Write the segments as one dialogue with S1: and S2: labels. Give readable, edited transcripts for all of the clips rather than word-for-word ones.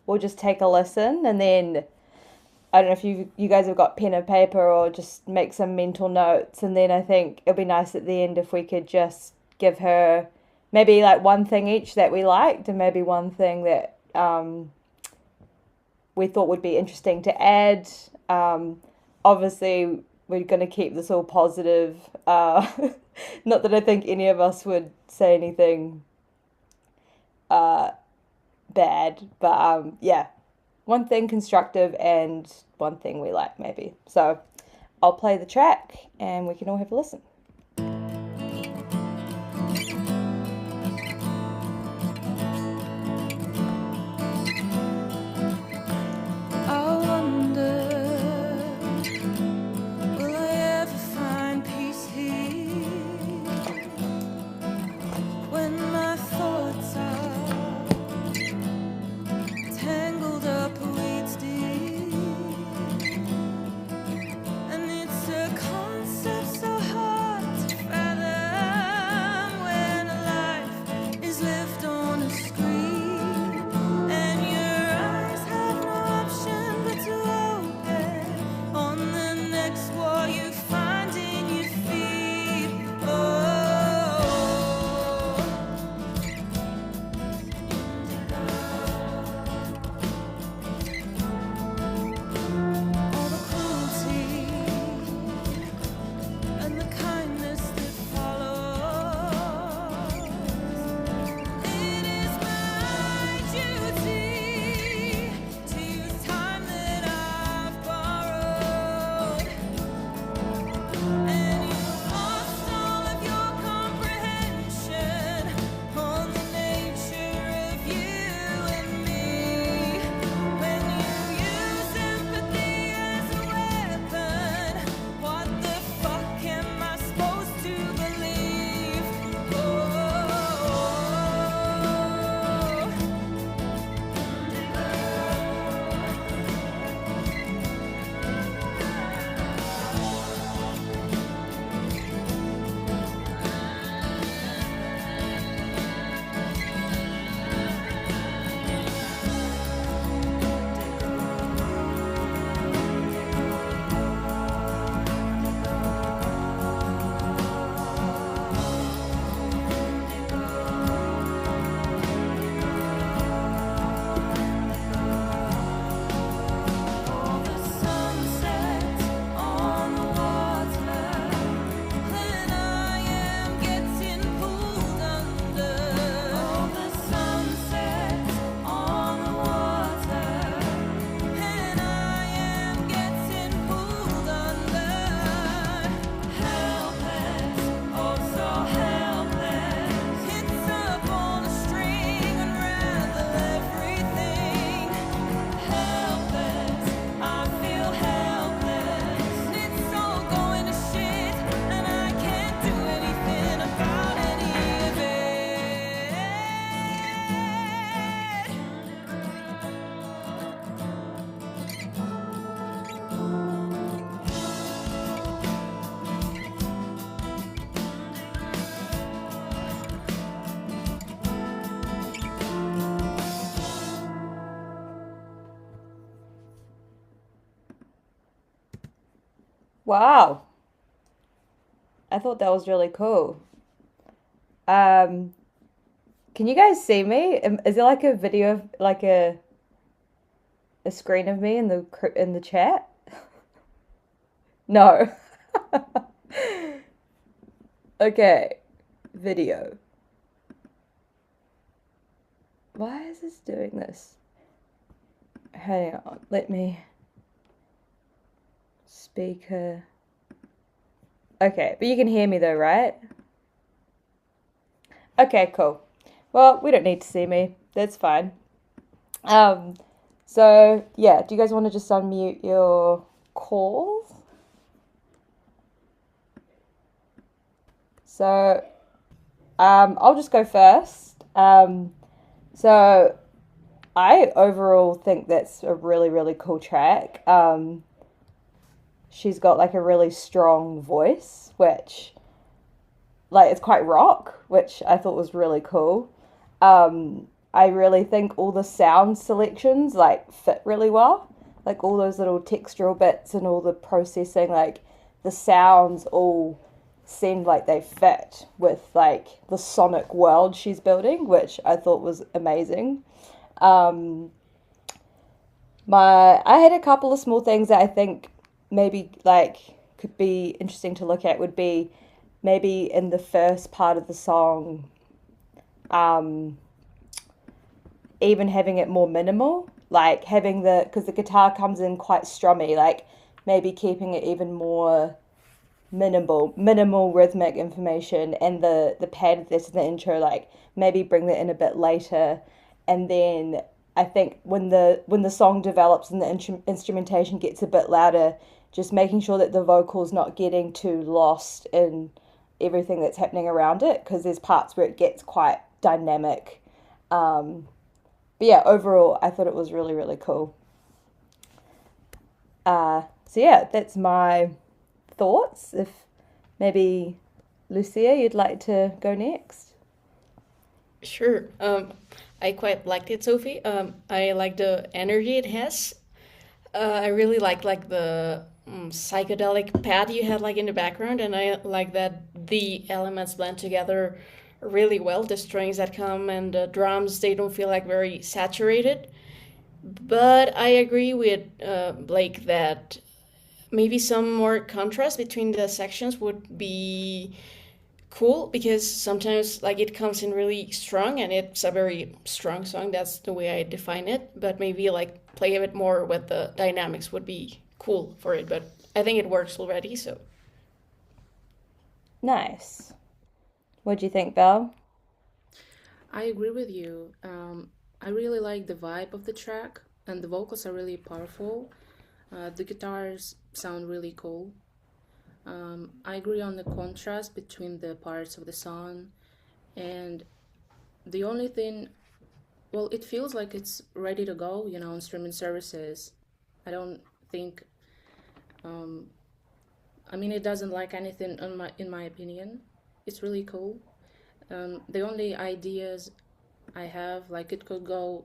S1: we'll just take a listen, and then I don't know if you guys have got pen and paper or just make some mental notes, and then I think it'll be nice at the end if we could just give her maybe like one thing each that we liked, and maybe one thing that we thought would be interesting to add. Obviously, we're going to keep this all positive. Not that I think any of us would say anything uh, bad, but yeah, one thing constructive and one thing we like, maybe. So I'll play the track and we can all have a listen.
S2: I wonder, will I ever find peace here when my thoughts are tangled up weeds deep? And it's a concept so hard to fathom when life is lived on a screen, and your eyes have no option but to open on the next wall you find in your feet. Oh, all the cruelty and the kindness that follows. It is my duty to use time that I've borrowed, and you've lost all of your comprehension on the nature of you and me. When you use empathy as a weapon, what the fuck am I supposed to believe? Oh, all the sunsets on the water, and I am getting pulled under. All the sunsets on the water, and I am getting pulled under. Helpless, oh so helpless. It's up on a string, unravel everything. Helpless, I feel helpless. It's all going to shit, and I can't do anything about any of
S1: Wow, I thought that was really cool. Um, can you guys see me? Is there like a video of like a screen of me in the chat? No. Okay, video. Why is this doing this? Hang on, let me speaker. Okay, but you can hear me though, right? Okay, cool. Well, we don't need to see me. That's fine. Um, so yeah, do you guys want to just unmute your calls? So I'll just go first. So I overall think that's a really, really cool track. She's got like a really strong voice, which like it's quite rock, which I thought was really cool. I really think all the sound selections like fit really well. Like all those little textural bits and all the processing, like the sounds all seemed like they fit with like the sonic world she's building, which I thought was amazing. Um, I had a couple of small things that I think maybe like could be interesting to look at would be maybe in the first part of the song, um, even having it more minimal, like having the because the guitar comes in quite strummy, like maybe keeping it even more minimal rhythmic information, and the pad that's in the intro, like maybe bring that in a bit later, and then I think when the song develops and the instrumentation gets a bit louder, just making sure that the vocals not getting too lost in everything that's happening around it, because there's parts where it gets quite dynamic. Um, but yeah, overall, I thought it was really, really cool. So yeah, that's my thoughts. If maybe Lucia, you'd like to go next.
S3: Sure. I quite liked it, Sophie. I like the energy it has. I really like the psychedelic pad you had like in the background, and I like that the elements blend together really well. The strings that come and the drums, they don't feel like very saturated. But I agree with Blake that maybe some more contrast between the sections would be cool, because sometimes like it comes in really strong and it's a very strong song. That's the way I define it. But maybe like play a bit more with the dynamics would be cool for it. But I think it works already. So
S1: Nice. What do you think, Belle?
S4: I agree with you. I really like the vibe of the track, and the vocals are really powerful. The guitars sound really cool. I agree on the contrast between the parts of the song, and the only thing, well, it feels like it's ready to go, on streaming services. I don't think, um, I mean, it doesn't like anything in my opinion. It's really cool. The only ideas I have, like it could go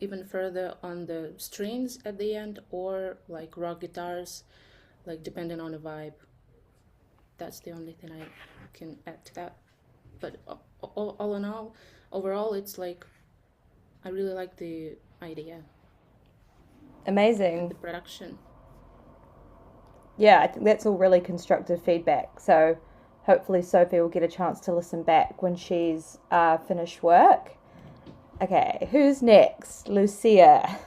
S4: even further on the strings at the end, or like rock guitars, like depending on the vibe. That's the only thing I can add to that. But all in all, overall, it's like I really like the idea, the
S1: Amazing.
S4: production.
S1: Yeah, I think that's all really constructive feedback. So hopefully Sophie will get a chance to listen back when she's finished work. Okay, who's next? Lucia.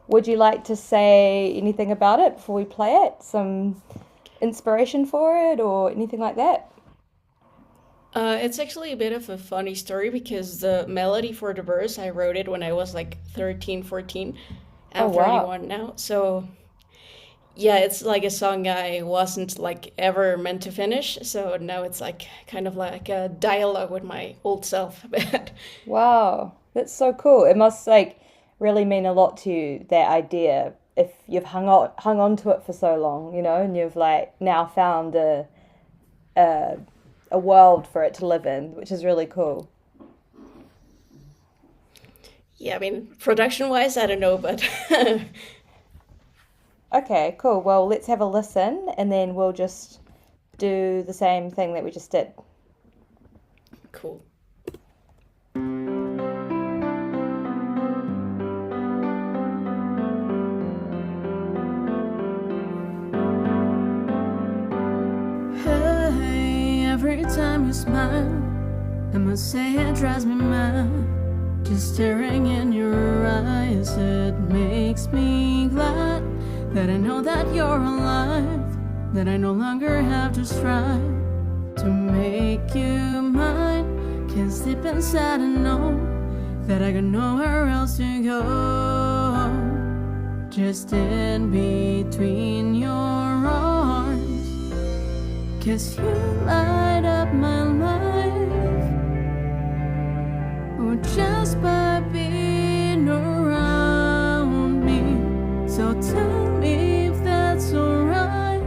S1: Would you like to say anything about it before we play it? Some inspiration for it or anything like that?
S3: it's actually a bit of a funny story because the melody for the verse, I wrote it when I was like 13, 14.
S1: Oh,
S3: I'm
S1: wow.
S3: 31 now. So yeah, it's like a song I wasn't like ever meant to finish. So now it's like kind of like a dialogue with my old self. But
S1: Wow, that's so cool. It must like really mean a lot to you, that idea, if you've hung on to it for so long, and you've like now found a a world for it to live in, which is really cool.
S3: yeah, I mean, production wise, I don't know, but
S1: Okay, cool. Well, let's have a listen and then we'll just do the same thing that we just did.
S3: cool.
S2: Hey, every time you smile, I must say it drives me mad. Just staring in your eyes, it makes me glad that I know that you're alive, that I no longer have to strive to make you mine. Can't sleep inside and know that I got nowhere else to go. Just in between your arms, 'cause you light up my life. Or just by being around me. So tell me if that's alright.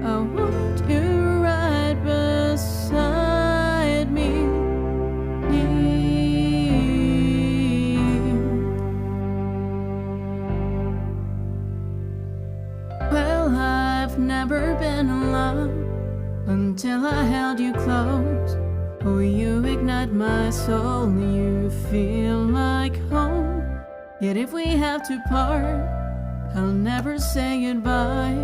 S2: I want you right beside me. until I held you close. Oh, you ignite my soul, you feel like home. Yet if we have to part, I'll never say goodbye.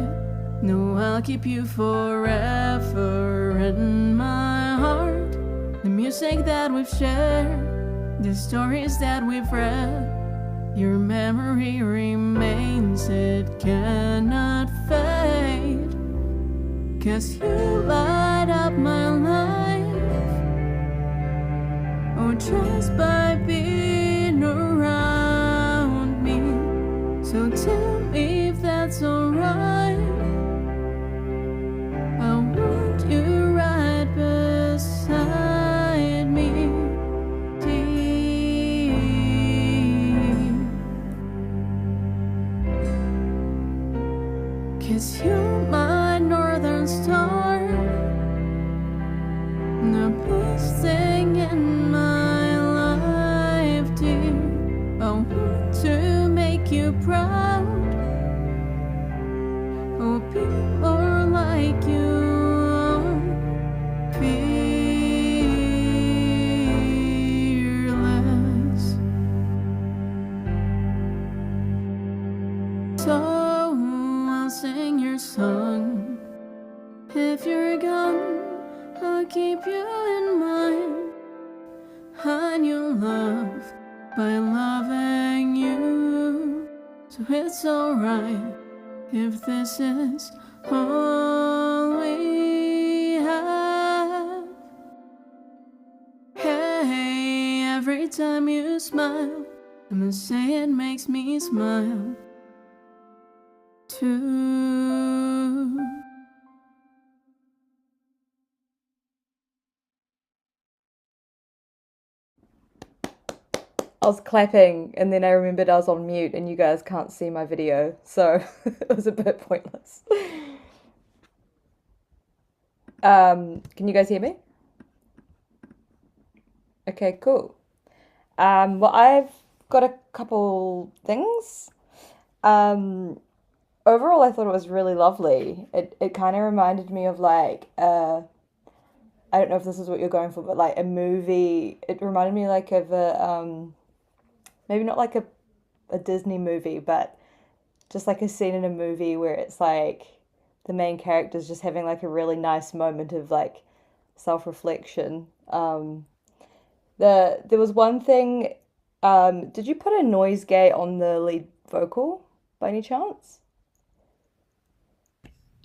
S2: No, I'll keep you forever in my heart. The music that we've shared, the stories that we've read, your memory remains, it cannot fade. 'Cause you light up my life, oh, just by being around me. So tell me if that's alright. I want you right beside me, deep. 'Cause you're my northern star, the best thing in my life, dear. I want to make you proud. Oh, be more like you are, fearless. So I'll sing your song. If you're gone, I'll keep you in mind. Hide your love by loving you. So it's alright if this is all we have. Hey, every time you smile, I must say it makes me smile too.
S1: I was clapping and then I remembered I was on mute and you guys can't see my video, so it was a bit pointless. Can you guys hear me? Okay, cool. Well, I've got a couple things. Overall, I thought it was really lovely. It kind of reminded me of like I don't know if this is what you're going for, but like a movie. It reminded me like of a maybe not like a Disney movie, but just like a scene in a movie where it's like the main character's just having like a really nice moment of like self-reflection. There was one thing. Did you put a noise gate on the lead vocal by any chance?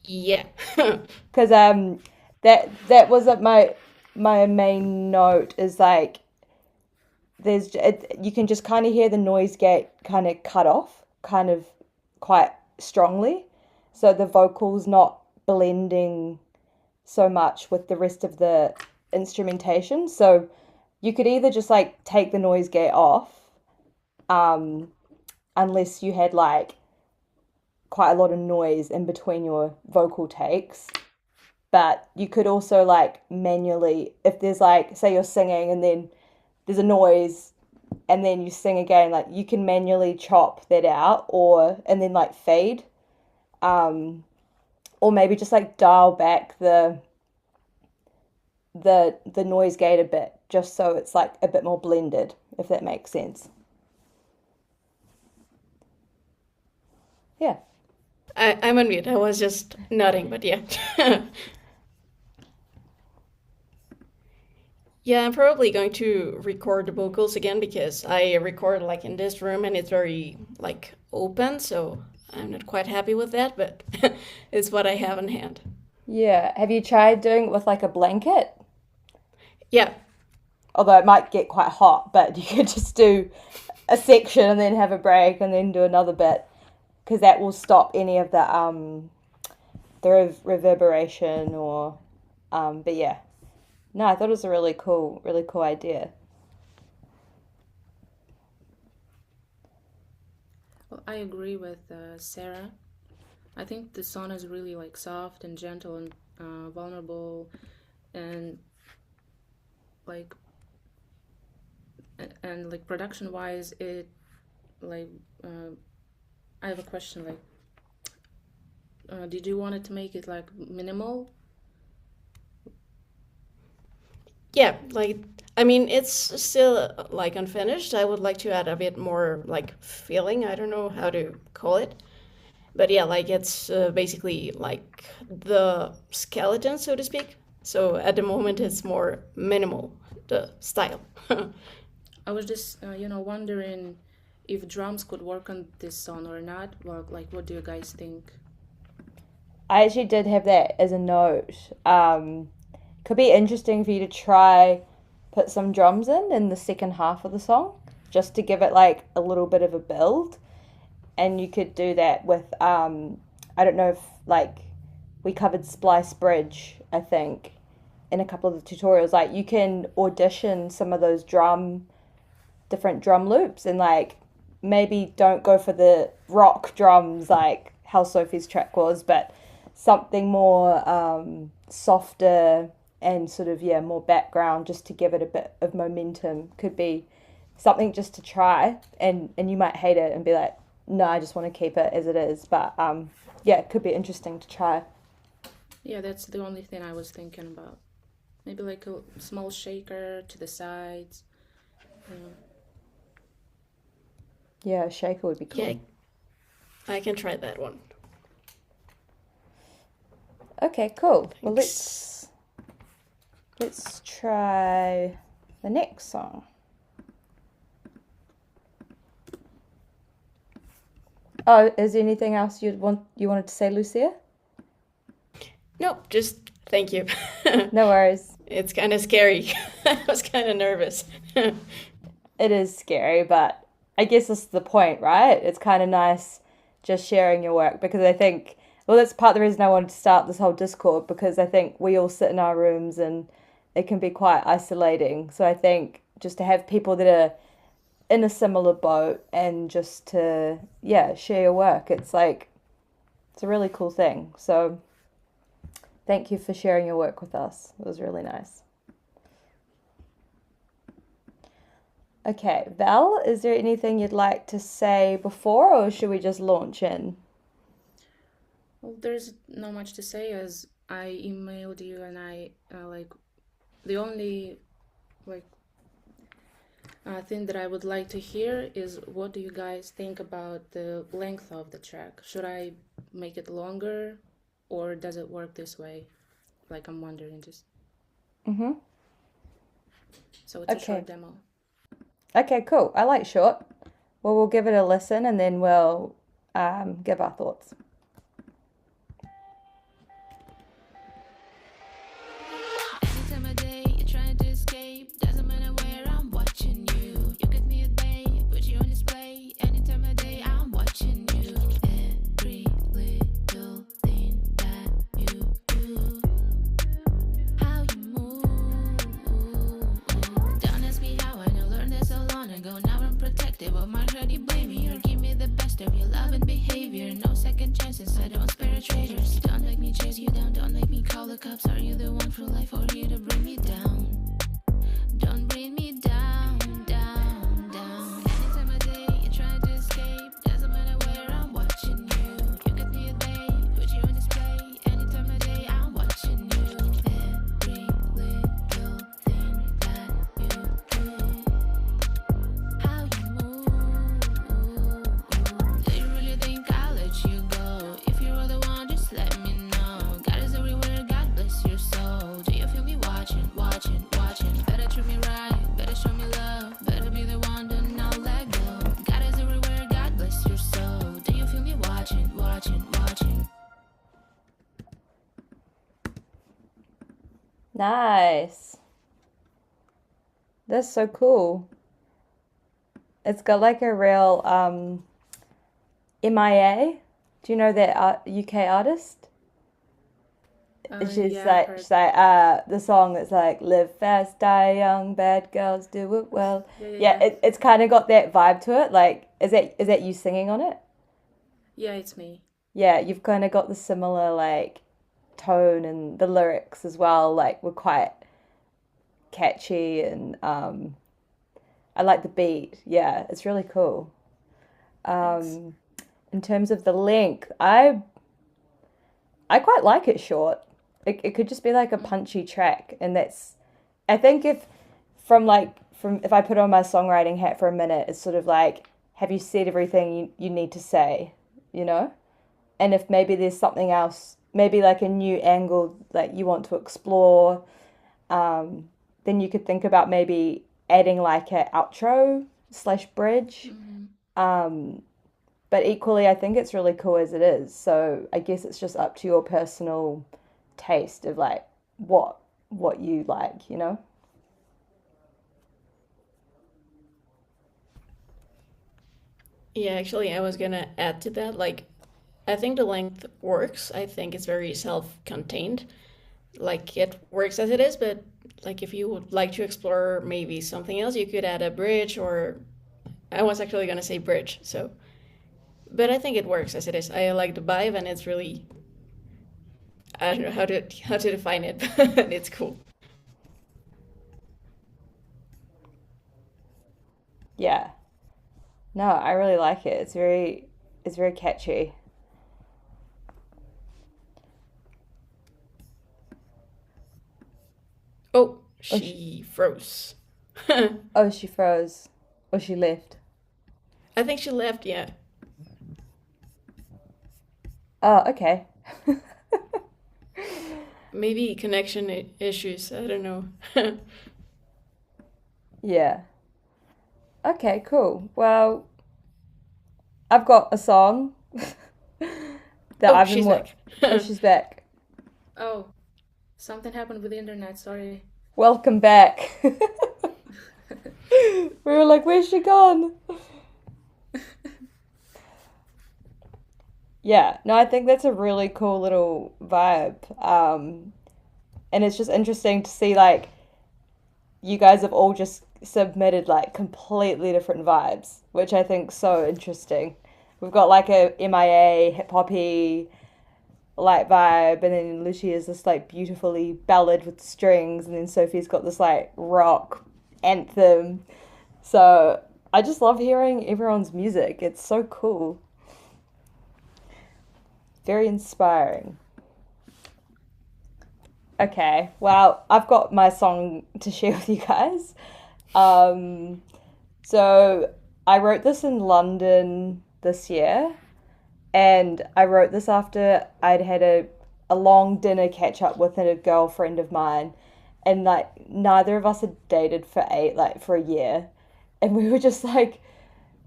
S3: Yeah.
S1: Because that was at my main note is like you can just kind of hear the noise gate kind of cut off kind of quite strongly, so the vocals not blending so much with the rest of the instrumentation. So you could either just like take the noise gate off, unless you had like quite a lot of noise in between your vocal takes. But you could also like manually, if there's like, say you're singing and then there's a noise and then you sing again, like you can manually chop that out and then like fade. Or maybe just like dial back the noise gate a bit, just so it's like a bit more blended, if that makes sense. Yeah.
S3: I'm on mute. I was just nodding, but yeah. Yeah, I'm probably going to record the vocals again because I record like in this room and it's very like open, so I'm not quite happy with that, but it's what I have in hand.
S1: Yeah. Have you tried doing it with like a blanket?
S3: Yeah,
S1: Although it might get quite hot, but you could just do a section and then have a break and then do another bit, because that will stop any of the reverberation or but yeah. No, I thought it was a really cool idea.
S4: Well, I agree with Sarah. I think the song is really like soft and gentle and vulnerable, and like and like production wise, it like I have a question. Like, did you want it to make it like minimal,
S3: Yeah, like I mean, it's still like unfinished. I would like to add a bit more like feeling. I don't know how to call it, but yeah, like it's basically like the skeleton, so to speak. So at the moment, it's more minimal the style.
S4: I was just, wondering if drums could work on this song or not. Well, like, what do you guys think?
S1: I actually did have that as a note. Could be interesting for you to try put some drums in the second half of the song, just to give it like a little bit of a build. And you could do that with I don't know if like we covered Splice Bridge, I think, in a couple of the tutorials. Like you can audition some of those different drum loops and like maybe don't go for the rock drums like how Sophie's track was, but something more softer and sort of yeah more background just to give it a bit of momentum could be something just to try, and you might hate it and be like no I just want to keep it as it is, but yeah it could be interesting to try.
S4: Yeah, that's the only thing I was thinking about. Maybe like a small shaker to the sides. You know.
S1: Yeah, a shaker would be
S3: Yeah,
S1: cool.
S3: I can try that one.
S1: Okay, cool. Well,
S3: Thanks.
S1: let's try the next song. Oh, is there anything else you wanted to say, Lucia?
S3: No, just thank you.
S1: No worries.
S3: It's kind of scary. I was kind of nervous.
S1: It is scary, but I guess this is the point, right? It's kind of nice just sharing your work because I think, well, that's part of the reason I wanted to start this whole Discord because I think we all sit in our rooms and it can be quite isolating. So I think just to have people that are in a similar boat and just to, yeah, share your work, it's a really cool thing. So thank you for sharing your work with us. It was really nice. Okay, Val, is there anything you'd like to say before, or should we just launch in?
S4: Well, there's not much to say as I emailed you and the only like thing that I would like to hear is what do you guys think about the length of the track? Should I make it longer or does it work this way? Like I'm wondering just
S1: Mm-hmm.
S4: so it's a short
S1: Okay.
S4: demo.
S1: Okay, cool. I like short. Well, we'll give it a listen and then we'll give our thoughts.
S2: Any time of day you're trying to escape, doesn't matter where I'm watching you. You get me at bay, put you on display. Any time of day I'm watching you. Every little thing that you do, how you move. Don't ask me how I know, learned this so long ago. Now I'm protective of my heart, you blame me or give me the best of your love and behavior. No second chances, I don't spare traitors. Don't make me chase you down, don't make me call the cops. Are you the one for life or here to bring me down? Don't bring me down, down, down. Any time of day you're trying to escape, doesn't matter where I'm watching you. You get me at bay, put you on display. Any time of day I'm watching you. Every little thing that you do, how you move. Do you really think I'll let you go? If you're the one, just let me know. God is everywhere, God bless your soul. Do you feel me watching, watching, watching? Better treat me right, better show me love. Better be the one to not let go. God is everywhere, God bless your soul. Do you feel me watching, watching, watching?
S1: Nice. That's so cool. It's got like a real MIA. Do you know that UK artist?
S4: Yeah, I've heard.
S1: She's like the song that's like live fast, die young, bad girls do it well.
S4: Yeah, yeah,
S1: Yeah,
S4: yeah.
S1: it's kind of got that vibe to it. Like, is that you singing on it?
S4: Yeah, it's me.
S1: Yeah, you've kind of got the similar like tone and the lyrics as well. Like, were quite catchy and I like the beat. Yeah, it's really cool.
S4: Thanks.
S1: Um, in terms of the length, I quite like it short. It could just be like a punchy track, and that's I think if I put on my songwriting hat for a minute, it's sort of like, have you said everything you need to say, you know? And if maybe there's something else, maybe like a new angle that you want to explore, then you could think about maybe adding like an outro slash bridge. But equally, I think it's really cool as it is. So I guess it's just up to your personal taste of like what you like, you know?
S3: Yeah, actually, I was gonna add to that. Like, I think the length works. I think it's very self-contained. Like, it works as it is, but like if you would like to explore maybe something else, you could add a bridge or I was actually gonna say bridge. So, but I think it works as it is. I like the vibe, and it's really I don't know how to define it, but it's cool.
S1: Yeah. No, I really like it. It's very catchy.
S3: Oh,
S1: Oh, sh
S3: she froze.
S1: oh, she froze. Or she left.
S3: I think she left. Yeah,
S1: Oh, okay.
S3: maybe connection issues. I don't know.
S1: Yeah. Okay, cool. Well, I've got a song that
S3: Oh,
S1: I've been
S3: she's back.
S1: oh, she's back.
S4: Oh, something happened with the internet, sorry.
S1: Welcome back. We were like, where's she gone? Yeah, no, I think that's a really cool little vibe. And it's just interesting to see like you guys have all just submitted like completely different vibes, which I think so interesting. We've got like a MIA hip hoppy light vibe, and then Lucia's this like beautifully ballad with strings, and then Sophie's got this like rock anthem. So I just love hearing everyone's music. It's so cool. Very inspiring. Okay, well, I've got my song to share with you guys. Um, so I wrote this in London this year, and I wrote this after I'd had a long dinner catch up with a girlfriend of mine, and like neither of us had dated for a year, and we were just like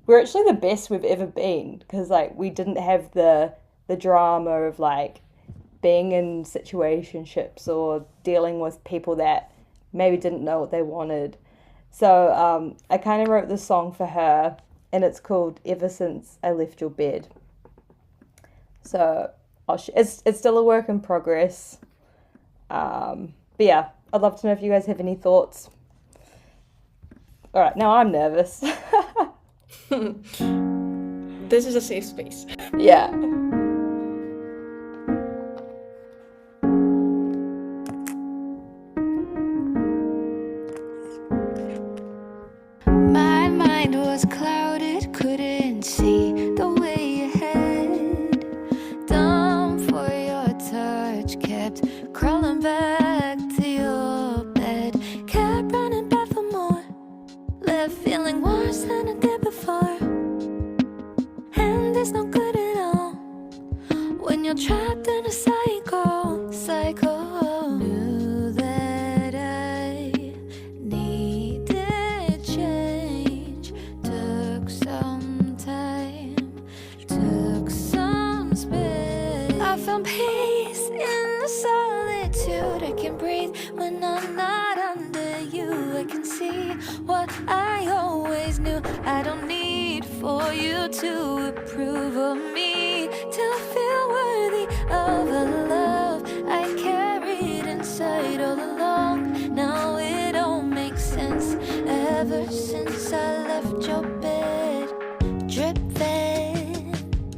S1: we're actually the best we've ever been because like we didn't have the drama of like being in situationships or dealing with people that maybe didn't know what they wanted. So I kind of wrote this song for her, and it's called "Ever Since I Left Your Bed." So it's still a work in progress. But yeah, I'd love to know if you guys have any thoughts. All right, now I'm nervous.
S3: This is a safe space.
S1: Yeah.
S2: My mind was clouded, couldn't see the way ahead. Dumb for your touch, kept crawling back to your bed. Kept running back for more, left feeling worse than I did before. And it's not good at all when you're trapped in a cycle. Knew that I needed change. Took some time, took some space. I found peace in the solitude. I can breathe when I'm not under you. I can see what I always knew. I don't need for you to approve of me to feel worthy of a love I carried inside all along. Now it all makes sense. Ever since I left your bed, drip fed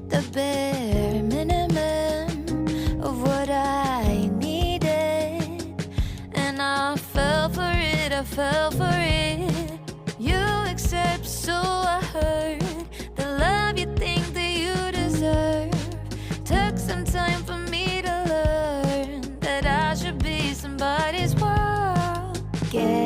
S2: the bare minimum of what I needed, and I fell for it. I fell for it. You accept, so I heard the love you think that you deserve. Took some time for me to learn that I should be somebody's world. Get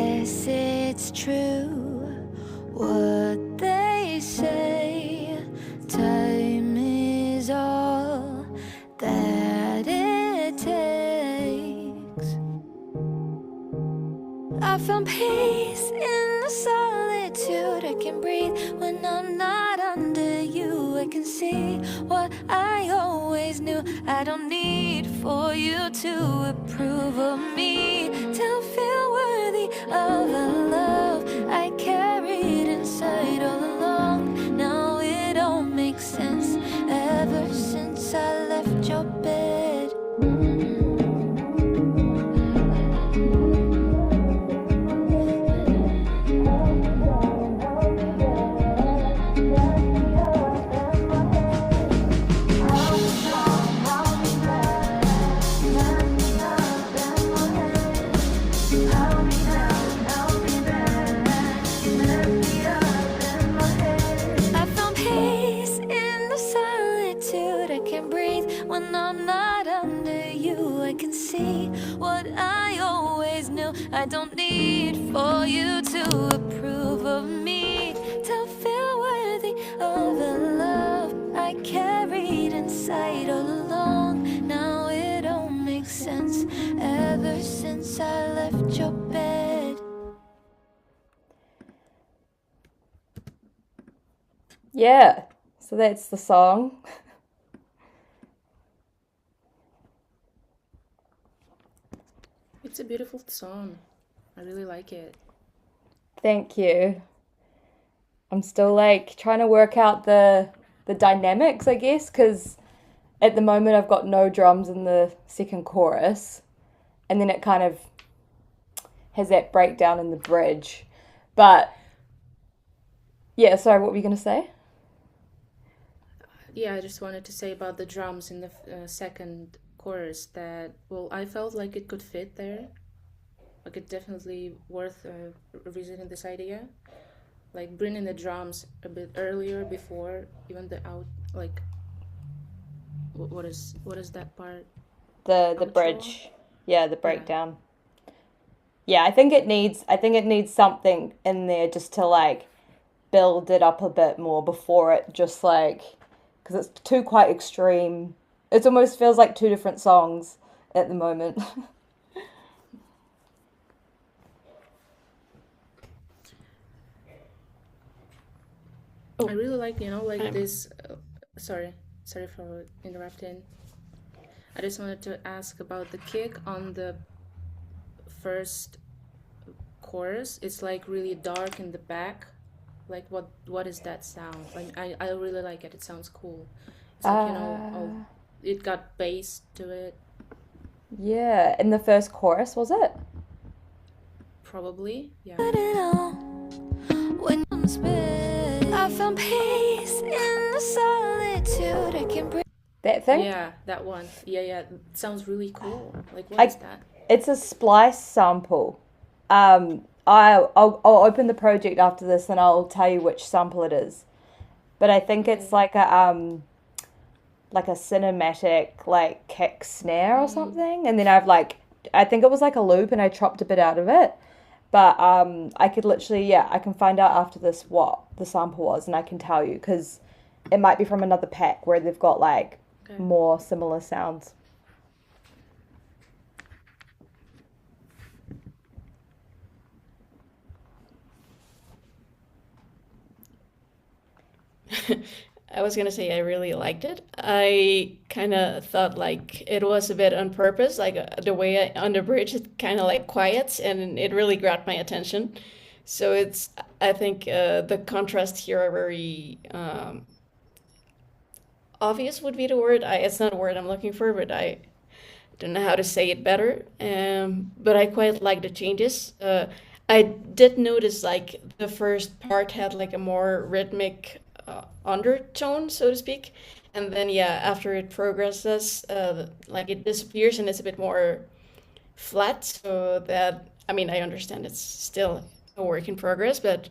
S2: found peace in the solitude. I can breathe when I'm not under you. I can see what I always knew. I don't need for you to approve of me, to feel worthy of a love I carried inside all along. Now it all makes sense ever since I left your bed. I found peace in the solitude. I can breathe when I'm not under you. I can see what I always knew. I don't need for you to approve of me, to feel worthy of the love I carried inside all along. Now it all makes sense ever since I left your bed.
S1: Yeah, so that's the song.
S4: It's a beautiful song. I really like it.
S1: Thank you. I'm still like trying to work out the dynamics, I guess, because at the moment I've got no drums in the second chorus, and then it kind of has that breakdown in the bridge. But yeah, sorry, what were you gonna say?
S4: Yeah, I just wanted to say about the drums in the second chorus that, well, I felt like it could fit there. Like it definitely worth revisiting this idea. Like bringing the drums a bit earlier before even the out, like what is that part?
S1: The
S4: Outro?
S1: bridge, yeah, the
S4: Yeah.
S1: breakdown. Yeah, I think it needs something in there just to like build it up a bit more before it just like, because it's too quite extreme. It almost feels like two different songs at the moment.
S4: I really like, like
S3: I'm
S4: this. Sorry, sorry for interrupting. I just wanted to ask about the kick on the first chorus. It's like really dark in the back. Like what is that sound? Like I really like it. It sounds cool. It's like,
S1: Uh,
S4: it got bass to it,
S1: yeah, in the first chorus, was it?
S4: probably. Yeah.
S2: Put it on when I'm spent. I found peace in the solitude. I can breathe.
S1: That thing?
S4: Yeah, that one. Yeah, yeah. It sounds really cool. Like what is
S1: I
S4: that?
S1: It's a splice sample. I'll open the project after this and I'll tell you which sample it is. But I think it's
S4: Okay.
S1: like a cinematic like kick snare or something, and then I think it was like a loop and I chopped a bit out of it. But I could literally, yeah, I can find out after this what the sample was and I can tell you because it might be from another pack where they've got like
S4: Okay.
S1: more similar sounds.
S3: I was gonna say I really liked it. I kind of thought like it was a bit on purpose, like the way on the bridge it kind of like quiets, and it really grabbed my attention. So it's I think the contrast here are very obvious would be the word. It's not a word I'm looking for, but I don't know how to say it better. But I quite like the changes. I did notice like the first part had like a more rhythmic undertone, so to speak, and then yeah, after it progresses, like it disappears and it's a bit more flat. So that I mean, I understand it's still a work in progress, but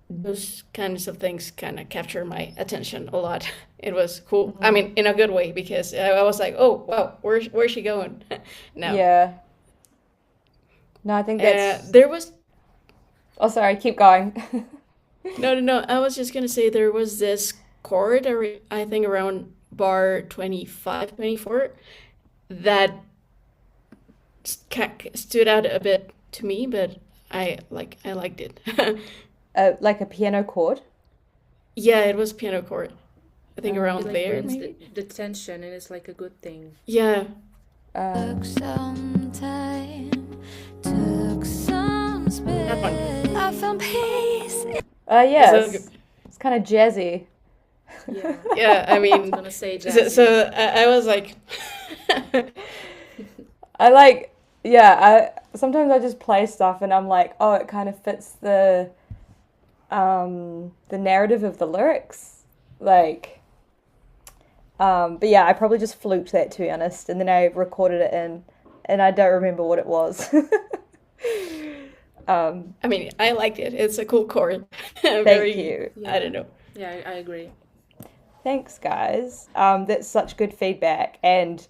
S3: those kinds of things kind of capture my attention a lot. It was cool. I mean, in a good way because I was like, oh wow, where's she going now?
S1: Yeah. No, I think that's.
S3: There was
S1: Oh, sorry. Keep going.
S3: no. I was just gonna say there was this chord, I think around bar 25, 24, that stood out a bit to me, but I liked it.
S1: Like a piano chord.
S3: Yeah, it was piano chord. I think
S4: It
S3: around
S4: like
S3: there
S4: brings
S3: maybe.
S4: the tension, and it's like a good thing.
S3: Yeah,
S2: Took some time, took some
S3: that one.
S2: space. I found peace.
S1: Yeah,
S3: So,
S1: it's kind of jazzy.
S4: Yeah,
S3: yeah, I
S4: I was
S3: mean,
S4: gonna say
S3: so,
S4: jazzy.
S3: so I was like,
S1: I like, yeah, I sometimes I just play stuff and I'm like, oh, it kind of fits the narrative of the lyrics. Like, but yeah, I probably just fluked that, to be honest, and then I recorded it in, and I don't remember what it was.
S3: I mean, I liked it. It's a cool chord.
S1: Thank
S3: Very,
S1: you.
S3: I don't know.
S4: Yeah, I agree.
S1: Thanks, guys. That's such good feedback. And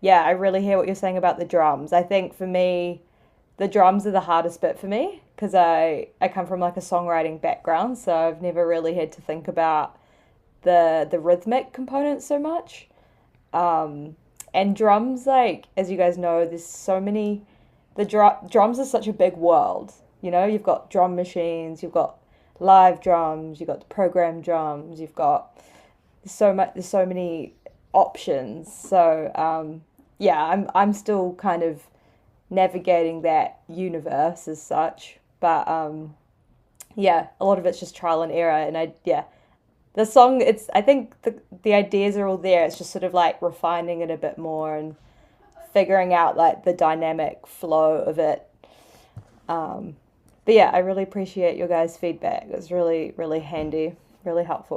S1: yeah, I really hear what you're saying about the drums. I think for me, the drums are the hardest bit for me because I come from like a songwriting background, so I've never really had to think about the rhythmic components so much. And drums, like as you guys know, there's so many. Drums are such a big world. You know, you've got drum machines, you've got live drums, you've got the programmed drums, you've got there's so many options. So yeah, I'm still kind of navigating that universe as such. But yeah, a lot of it's just trial and error. And the song, it's I think the ideas are all there. It's just sort of like refining it a bit more and figuring out like the dynamic flow of it. But yeah, I really appreciate your guys' feedback. It was really, really handy, really helpful.